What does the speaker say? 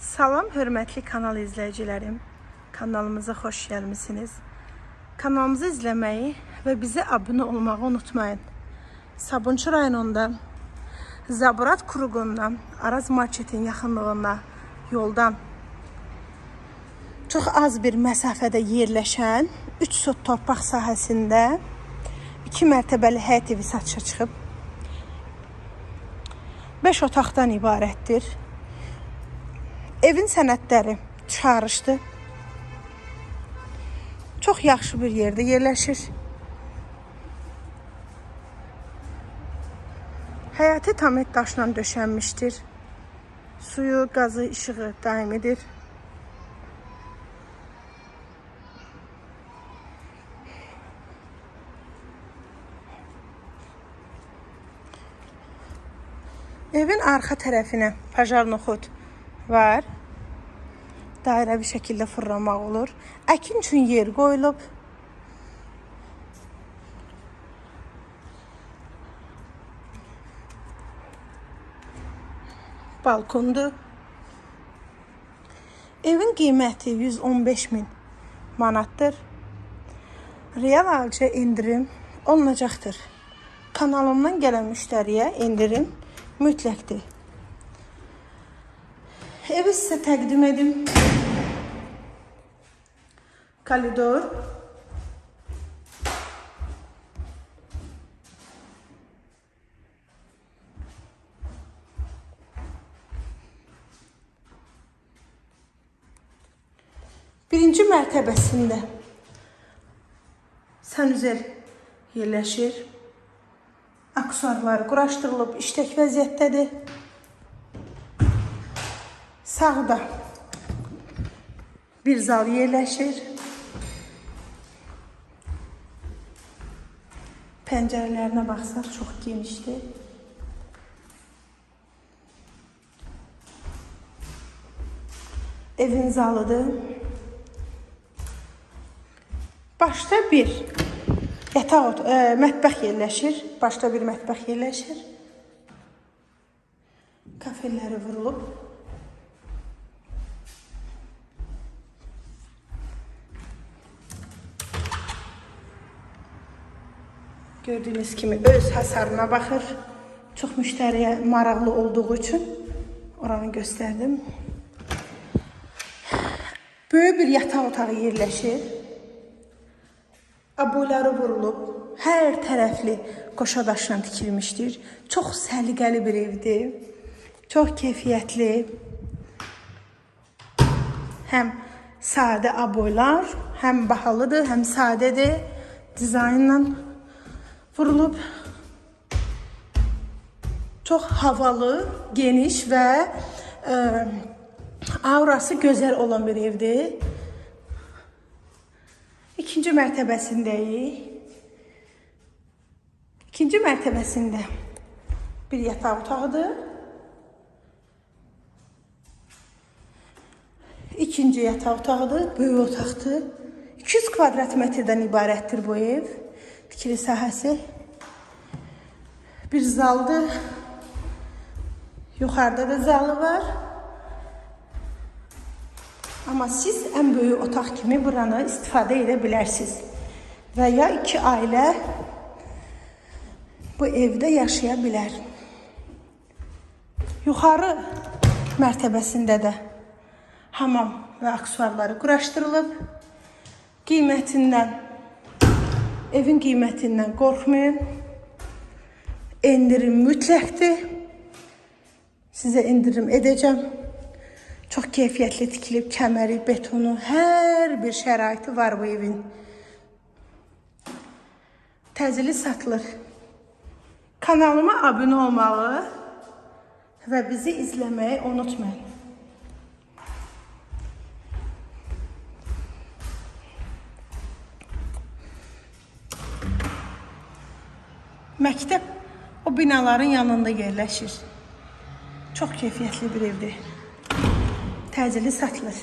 Salam hörmətli kanal izləyicilərim. Kanalımıza xoş gəlmisiniz. Kanalımızı izləməyi və bizə abunə olmağı unutmayın. Sabunçu rayonunda Zaburat Kuruğundan Araz Marketin yaxınlığında yoldan çox az bir məsafədə yerləşən 3 sot torpaq sahəsində 2 mərtəbəli həyət evi satışa çıxıb. 5 otaqdan ibarətdir. Evin sənədləri çıxarışdı. Çox yaxşı bir yerdə yerləşir. Həyəti tam daşla döşənmişdir. Suyu, qazı, işığı daimidir. Evin arxa tərəfinə pajar noxud var. Dairəvi şəkildə fırlamaq olur. Əkin üçün yer qoyulub. Balkondur. Evin qiyməti 115.000 manatdır. Real alıcıya indirim olunacaqdır. Kanalımdan gələn müştəriyə indirim mütləqdir. Evi sizə təqdim edim. Koridor. Birinci mərtəbəsində sanüzel yerləşir. Aksesuarları quraşdırılıb, işlək vəziyyətdədir. Sağda bir zal yerləşir. Pəncərələrinə baxsaq çox genişdir. Evin zalıdır. Başda bir yataq, mətbəx yerləşir. Başda bir mətbəx yerləşir. Kafelləri vurulub. Gördüğünüz kimi öz hasarına baxır. Çox müştəriyə maraqlı olduğu üçün oranı göstərdim. Böyük bir yataq otağı yerləşir. Aboyları vurulub. Hər tərəfli qoşa daşla tikilmişdir. Çox səliqəli bir evdir. Çox keyfiyyətli. Həm sadə aboylar, həm bahalıdır, həm sadədir. Dizaynla vurulub. Çox havalı, geniş və aurası gözəl olan bir evdir. İkinci mərtəbəsindəyik. İkinci mərtəbəsində bir yataq otağıdır. İkinci yataq otağıdır, böyük otaqdır. 200 kvadrat metrdən ibarətdir bu ev. Tikili sahəsi. Bir zaldır. Yuxarıda da zalı var. Amma siz ən böyük otaq kimi buranı istifadə edə bilərsiniz. Və ya 2 ailə bu evdə yaşaya bilər. Yuxarı mərtəbəsində də hamam və aksesuarları quraşdırılıb. Evin qiymətindən qorxmayın. İndirim mütləqdir. Sizə indirim edəcəm. Çox keyfiyyətli tikilib, kəməri, betonu, hər bir şəraiti var bu evin. Təcili satılır. Kanalıma abunə olmağı və bizi izləməyi unutmayın. Məktəb o binaların yanında yerləşir. Çox keyfiyyətli bir evdir. Təcili satılır.